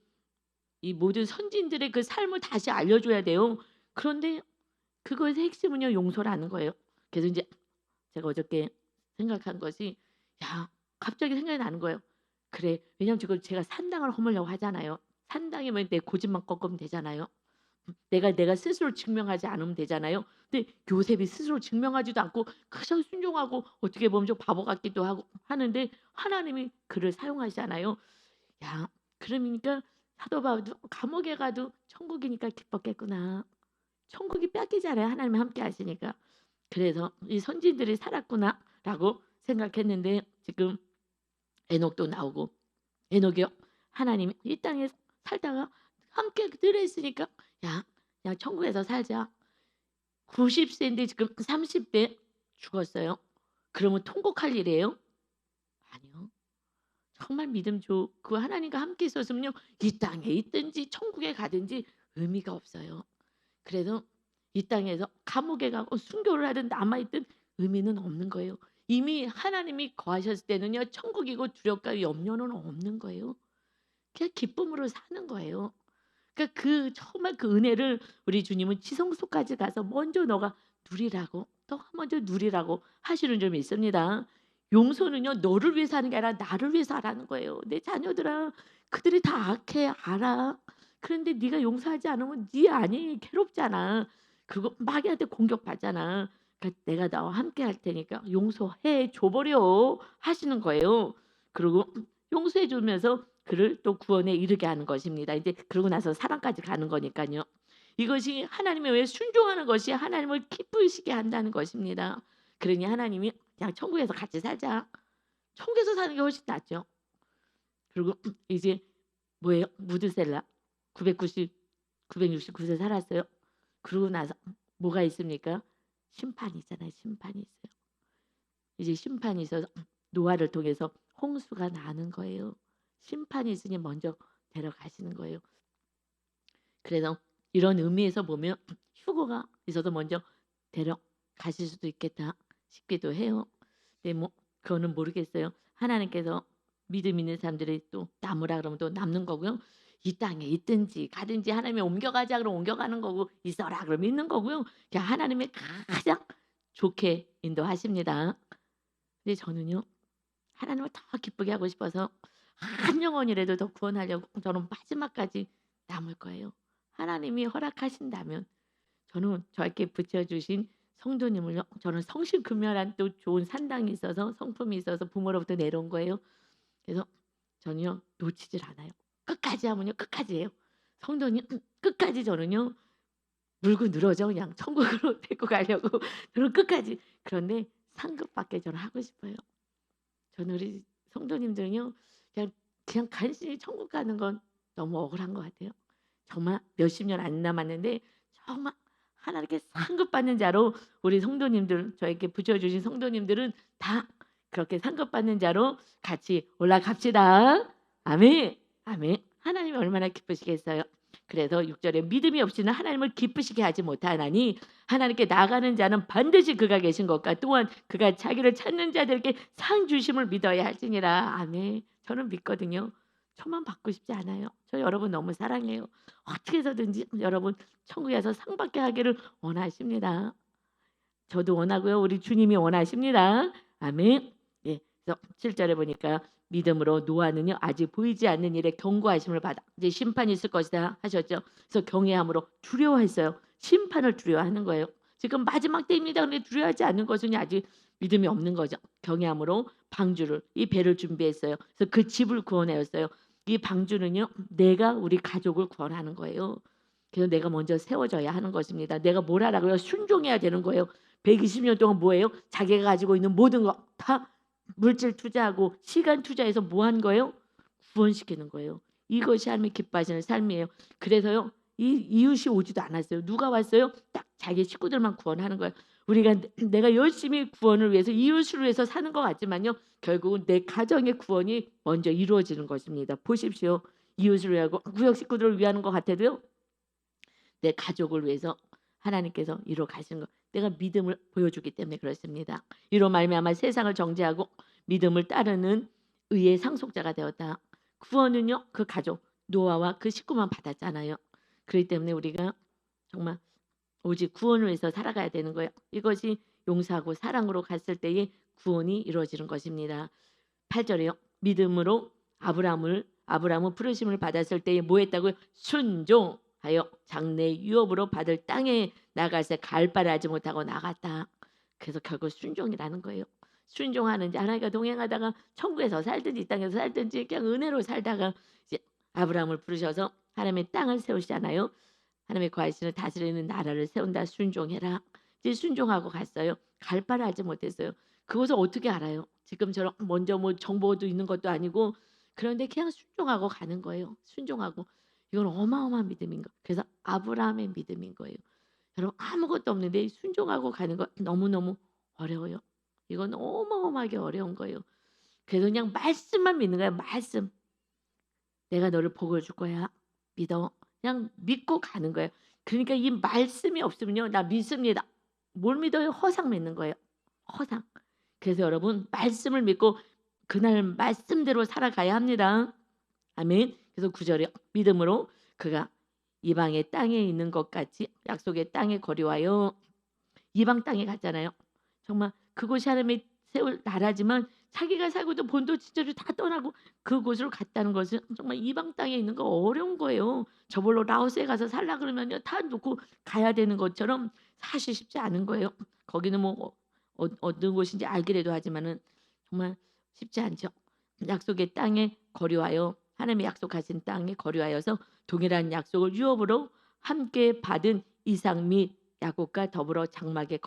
이 모든 선진들의 그 삶을 다시 알려줘야 돼요. 그런데 그거의 핵심은요 용서라는 거예요. 그래서 이제 제가 어저께 생각한 것이 야 갑자기 생각이 나는 거예요. 그래 왜냐면 지금 제가 산당을 허물려고 하잖아요. 산당이면 내 고집만 꺾으면 되잖아요. 내가 스스로 증명하지 않으면 되잖아요. 근데 요셉이 스스로 증명하지도 않고 그저 순종하고 어떻게 보면 좀 바보 같기도 하고 하는데 하나님이 그를 사용하시잖아요. 야 그러니까 사도 바울도 감옥에 가도 천국이니까 기뻤겠구나. 천국이 뺏기잖아요. 하나님이 함께 하시니까. 그래서 '이 선진들이 살았구나.'라고 생각했는데 지금 에녹도 나오고 에녹이요. 하나님이 이 땅에 살다가 함께 늘 했으니까 "야, 야 천국에서 살자." 90 세인데 지금 30대 죽었어요. 그러면 통곡할 일이에요? 아니요. 정말 믿음 좋고 하나님과 함께 있었으면요. 이 땅에 있든지 천국에 가든지 의미가 없어요. 그래서 이 땅에서 감옥에 가고 순교를 하든 남아 있든 의미는 없는 거예요. 이미 하나님이 거하셨을 때는요. 천국이고 두렵과 염려는 없는 거예요. 그냥 기쁨으로 사는 거예요. 그러니까 그 정말 그 은혜를 우리 주님은 지성소까지 가서 먼저 너가 누리라고 너가 먼저 누리라고 하시는 점이 있습니다. 용서는요 너를 위해서 하는 게 아니라 나를 위해서 하라는 거예요. 내 자녀들아 그들이 다 악해 알아. 그런데 네가 용서하지 않으면 네 안이 괴롭잖아. 그리고 마귀한테 공격받잖아. 그러니까 내가 나와 함께 할 테니까 용서해 줘버려 하시는 거예요. 그리고 용서해 주면서 그를 또 구원에 이르게 하는 것입니다. 이제 그러고 나서 사랑까지 가는 거니까요. 이것이 하나님의 왜 순종하는 것이 하나님을 기쁘시게 한다는 것입니다. 그러니 하나님이 그냥 천국에서 같이 살자. 천국에서 사는 게 훨씬 낫죠. 그리고 이제 뭐예요? 무드셀라 990 969세 살았어요. 그러고 나서 뭐가 있습니까? 심판이 있잖아요. 심판이 있어요. 이제 심판이 있어서 노아를 통해서 홍수가 나는 거예요. 심판이 있으니 먼저 데려가시는 거예요. 그래서 이런 의미에서 보면 휴거가 있어서 먼저 데려가실 수도 있겠다 싶기도 해요. 근데 뭐 그거는 모르겠어요. 하나님께서 믿음 있는 사람들이 또 남으라 그러면 또 남는 거고요. 이 땅에 있든지 가든지 하나님이 옮겨가자 그러면 옮겨가는 거고 있어라 그러면 있는 거고요. 그냥 하나님의 가장 좋게 인도하십니다. 근데 저는요. 하나님을 더 기쁘게 하고 싶어서 한 영혼이라도 더 구원하려고 저는 마지막까지 남을 거예요. 하나님이 허락하신다면 저는 저에게 붙여 주신 성도님을요. 저는 성신금연한 또 좋은 산당이 있어서 성품이 있어서 부모로부터 내려온 거예요. 그래서 저는요. 놓치질 않아요. 끝까지 하면요. 끝까지 해요. 성도님 끝까지 저는요. 물고 늘어져 그냥 천국으로 데리고 가려고 저는 끝까지. 그런데 상급받게 저는 하고 싶어요. 저는 우리 성도님들은요. 그냥 간신히 천국 가는 건 너무 억울한 것 같아요. 정말 몇십 년 안 남았는데 정말 하나님께 상급받는 자로 우리 성도님들 저에게 붙여 주신 성도님들은 다 그렇게 상급받는 자로 같이 올라갑시다. 아멘. 아멘. 하나님이 얼마나 기쁘시겠어요. 그래서 6 절에 믿음이 없이는 하나님을 기쁘시게 하지 못하나니 하나님께 나아가는 자는 반드시 그가 계신 것과 또한 그가 자기를 찾는 자들에게 상 주심을 믿어야 할지니라. 아멘. 저는 믿거든요. 천만 받고 싶지 않아요. 저 여러분 너무 사랑해요. 어떻게 해서든지 여러분 천국에서 상 받게 하기를 원하십니다. 저도 원하고요. 우리 주님이 원하십니다. 아멘. 예. 그래서 7절에 보니까 믿음으로 노아는요 아직 보이지 않는 일에 경고하심을 받아 이제 심판이 있을 것이다 하셨죠. 그래서 경외함으로 두려워했어요. 심판을 두려워하는 거예요. 지금 마지막 때입니다. 근데 두려워하지 않는 것은 아직 믿음이 없는 거죠. 경외함으로 방주를 이 배를 준비했어요. 그래서 그 집을 구원하였어요. 이 방주는요 내가 우리 가족을 구원하는 거예요. 그래서 내가 먼저 세워져야 하는 것입니다. 내가 뭘 하라고요? 순종해야 되는 거예요. 120년 동안 뭐예요? 자기가 가지고 있는 모든 거 다 물질 투자하고 시간 투자해서 뭐 한 거예요? 구원시키는 거예요. 이것이 하나님의 기뻐하시는 삶이에요. 그래서요. 이 이웃이 오지도 않았어요. 누가 왔어요? 딱 자기 식구들만 구원하는 거예요. 우리가 내가 열심히 구원을 위해서 이웃을 위해서 사는 것 같지만요. 결국은 내 가정의 구원이 먼저 이루어지는 것입니다. 보십시오. 이웃을 위하고 구역 식구들을 위하는 것 같아도요. 내 가족을 위해서 하나님께서 이루어 가시는 것. 내가 믿음을 보여주기 때문에 그렇습니다. 이로 말미암아 세상을 정죄하고 믿음을 따르는 의의 상속자가 되었다. 구원은요 그 가족 노아와 그 식구만 받았잖아요. 그렇기 때문에 우리가 정말 오직 구원을 위해서 살아가야 되는 거예요. 이것이 용서하고 사랑으로 갔을 때의 구원이 이루어지는 것입니다. 8절에요. 믿음으로 아브라함은 부르심을 받았을 때에 뭐 했다고요? 순종하여 장래 유업으로 받을 땅에 나가서 갈 바를 알지 못하고 나갔다. 그래서 결국 순종이라는 거예요. 순종하는지 하나님과 동행하다가 천국에서 살든지 이 땅에서 살든지 그냥 은혜로 살다가 이제 아브라함을 부르셔서 하나님의 땅을 세우시잖아요. 하나님의 거하시는 다스리는 나라를 세운다. 순종해라. 이제 순종하고 갔어요. 갈 바를 알지 못했어요. 그것을 어떻게 알아요? 지금처럼 먼저 뭐 정보도 있는 것도 아니고 그런데 그냥 순종하고 가는 거예요. 순종하고 이건 어마어마한 믿음인 거. 그래서 아브라함의 믿음인 거예요. 여러분 아무것도 없는데 순종하고 가는 거 너무너무 어려워요. 이건 어마어마하게 어려운 거예요. 그래서 그냥 말씀만 믿는 거예요. 말씀. 내가 너를 복을 줄 거야. 믿어. 그냥 믿고 가는 거예요. 그러니까 이 말씀이 없으면요. 나 믿습니다. 뭘 믿어요? 허상 믿는 거예요. 허상. 그래서 여러분 말씀을 믿고 그날 말씀대로 살아가야 합니다. 아멘. 그래서 9절에 믿음으로 그가 이방의 땅에 있는 것 같이 약속의 땅에 거류하여 이방 땅에 갔잖아요. 정말 그곳이 하나님의 세울 나라지만 자기가 살고 있던 본토 지체를 다 떠나고 그곳으로 갔다는 것은 정말 이방 땅에 있는 거 어려운 거예요. 저걸로 라오스에 가서 살라 그러면요 다 놓고 가야 되는 것처럼 사실 쉽지 않은 거예요. 거기는 뭐 어느 곳인지 알기라도 하지만은 정말 쉽지 않죠. 약속의 땅에 거류하여 하나님의 약속하신 땅에 거류하여서 동일한 약속을 유업으로 함께 받은 이삭 및 야곱과 더불어 장막에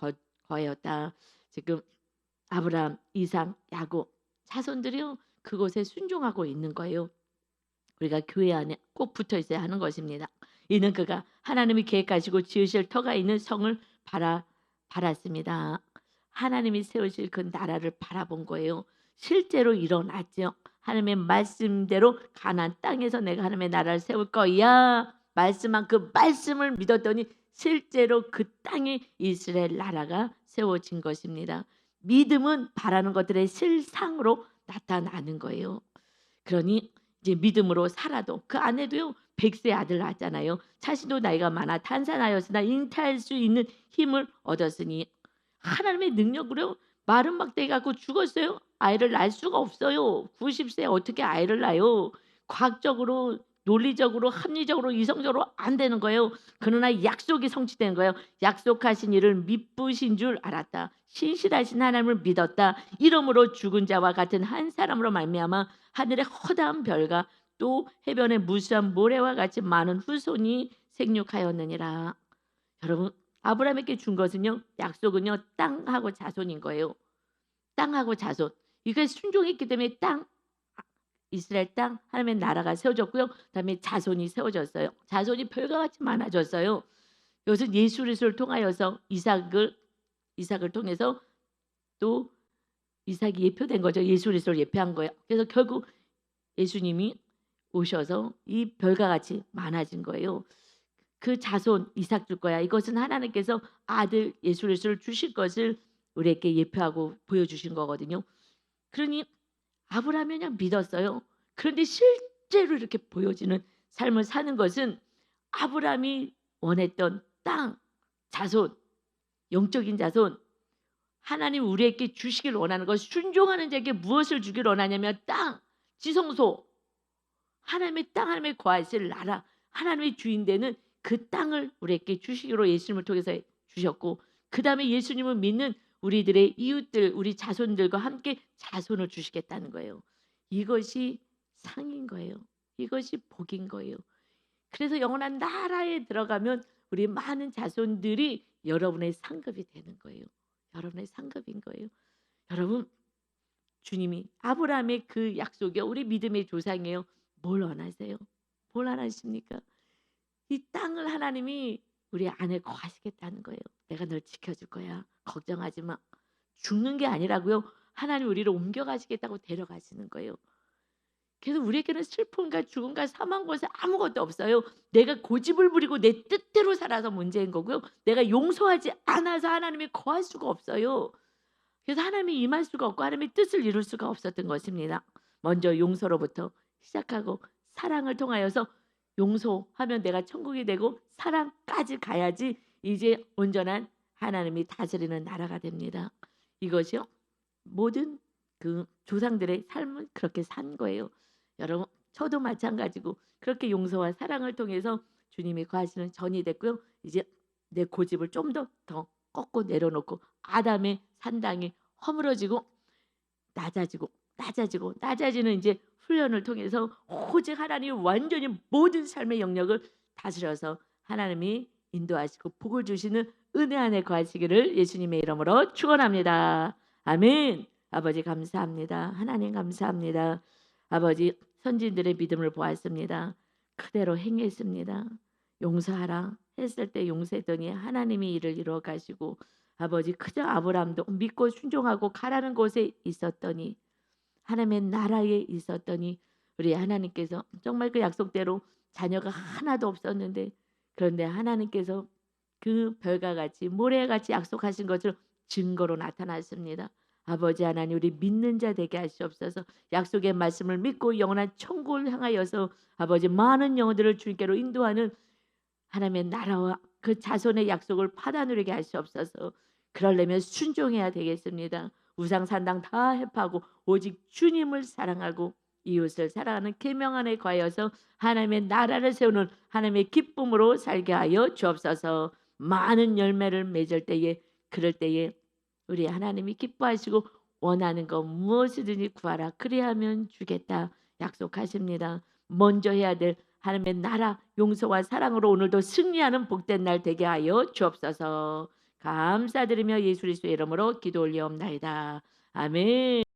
거하였다. 지금 아브라함, 이삭, 야곱 자손들이요 그곳에 순종하고 있는 거예요. 우리가 교회 안에 꼭 붙어 있어야 하는 것입니다. 이는 그가 하나님이 계획하시고 지으실 터가 있는 성을 바랐습니다. 하나님이 세우실 그 나라를 바라본 거예요. 실제로 일어났죠. 하나님의 말씀대로 가나안 땅에서 내가 하나님의 나라를 세울 거야. 말씀한 그 말씀을 믿었더니 실제로 그 땅에 이스라엘 나라가 세워진 것입니다. 믿음은 바라는 것들의 실상으로 나타나는 거예요. 그러니 이제 믿음으로 살아도 그 아내도요 100세 아들 낳았잖아요. 자신도 나이가 많아 탄산하였으나 잉태할 수 있는 힘을 얻었으니 하나님의 능력으로 마른 막대기 갖고 죽었어요. 아이를 낳을 수가 없어요. 90세 어떻게 아이를 낳아요? 과학적으로 논리적으로 합리적으로 이성적으로 안 되는 거예요. 그러나 약속이 성취된 거예요. 약속하신 일을 미쁘신 줄 알았다. 신실하신 하나님을 믿었다. 이러므로 죽은 자와 같은 한 사람으로 말미암아 하늘의 허다한 별과 또 해변의 무수한 모래와 같이 많은 후손이 생육하였느니라. 여러분 아브라함에게 준 것은요. 약속은요. 땅하고 자손인 거예요. 땅하고 자손. 이게 순종했기 때문에 땅 이스라엘 땅 하나님의 나라가 세워졌고요. 그다음에 자손이 세워졌어요. 자손이 별과 같이 많아졌어요. 이것은 예수 그리스도를 통하여서 이삭을 통해서 또 이삭이 예표된 거죠. 예수 그리스도를 예표한 거예요. 그래서 결국 예수님이 오셔서 이 별과 같이 많아진 거예요. 그 자손 이삭 줄 거야. 이것은 하나님께서 아들 예수 그리스도를 주실 것을 우리에게 예표하고 보여주신 거거든요. 그러니 아브라함이 그냥 믿었어요. 그런데 실제로 이렇게 보여지는 삶을 사는 것은 아브라함이 원했던 땅, 자손, 영적인 자손, 하나님 우리에게 주시길 원하는 것, 순종하는 자에게 무엇을 주길 원하냐면 땅, 지성소, 하나님의 땅, 하나님의 거하실 나라, 하나님의 주인 되는 그 땅을 우리에게 주시기로 예수님을 통해서 주셨고, 그다음에 예수님을 믿는 우리들의 이웃들, 우리 자손들과 함께 자손을 주시겠다는 거예요. 이것이 상인 거예요. 이것이 복인 거예요. 그래서 영원한 나라에 들어가면 우리 많은 자손들이 여러분의 상급이 되는 거예요. 여러분의 상급인 거예요. 여러분, 주님이 아브라함의 그 약속이요, 우리 믿음의 조상이에요. 뭘 원하세요? 뭘 원하십니까? 이 땅을 하나님이 우리 안에 거하시겠다는 거예요. 내가 널 지켜줄 거야. 걱정하지 마. 죽는 게 아니라고요. 하나님 우리를 옮겨가시겠다고 데려가시는 거예요. 그래서 우리에게는 슬픔과 죽음과 사망 것에 아무것도 없어요. 내가 고집을 부리고 내 뜻대로 살아서 문제인 거고요. 내가 용서하지 않아서 하나님이 거할 수가 없어요. 그래서 하나님이 임할 수가 없고 하나님의 뜻을 이룰 수가 없었던 것입니다. 먼저 용서로부터 시작하고 사랑을 통하여서 용서하면 내가 천국이 되고 사랑까지 가야지 이제 온전한 하나님이 다스리는 나라가 됩니다. 이것이요, 모든 그 조상들의 삶은 그렇게 산 거예요. 여러분, 저도 마찬가지고 그렇게 용서와 사랑을 통해서 주님이 거하시는 전이 됐고요. 이제 내 고집을 좀 더 꺾고 내려놓고 아담의 산당이 허물어지고 낮아지는 이제 훈련을 통해서 오직 하나님이 완전히 모든 삶의 영역을 다스려서 하나님이 인도하시고 복을 주시는 은혜 안에 거하시기를 예수님의 이름으로 축원합니다. 아멘. 아버지 감사합니다. 하나님 감사합니다. 아버지, 선진들의 믿음을 보았습니다. 그대로 행했습니다. 용서하라 했을 때 용서했더니 하나님이 이를 이루어 가시고, 아버지 그저 아브라함도 믿고 순종하고 가라는 곳에 있었더니, 하나님의 나라에 있었더니 우리 하나님께서 정말 그 약속대로 자녀가 하나도 없었는데, 그런데 하나님께서 그 별과 같이 모래같이 약속하신 것을 증거로 나타났습니다. 아버지 하나님, 우리 믿는 자 되게 하시옵소서. 약속의 말씀을 믿고 영원한 천국을 향하여서 아버지 많은 영혼들을 주님께로 인도하는 하나님의 나라와 그 자손의 약속을 받아 누리게 하시옵소서. 그러려면 순종해야 되겠습니다. 우상 산당 다 해파하고 오직 주님을 사랑하고 이웃을 사랑하는 계명 안에 거하여서 하나님의 나라를 세우는 하나님의 기쁨으로 살게 하여 주옵소서. 많은 열매를 맺을 때에, 그럴 때에 우리 하나님이 기뻐하시고 원하는 거 무엇이든지 구하라 그리하면 주겠다 약속하십니다. 먼저 해야 될 하나님의 나라 용서와 사랑으로 오늘도 승리하는 복된 날 되게 하여 주옵소서. 감사드리며 예수 그리스도의 이름으로 기도 올리옵나이다. 아멘.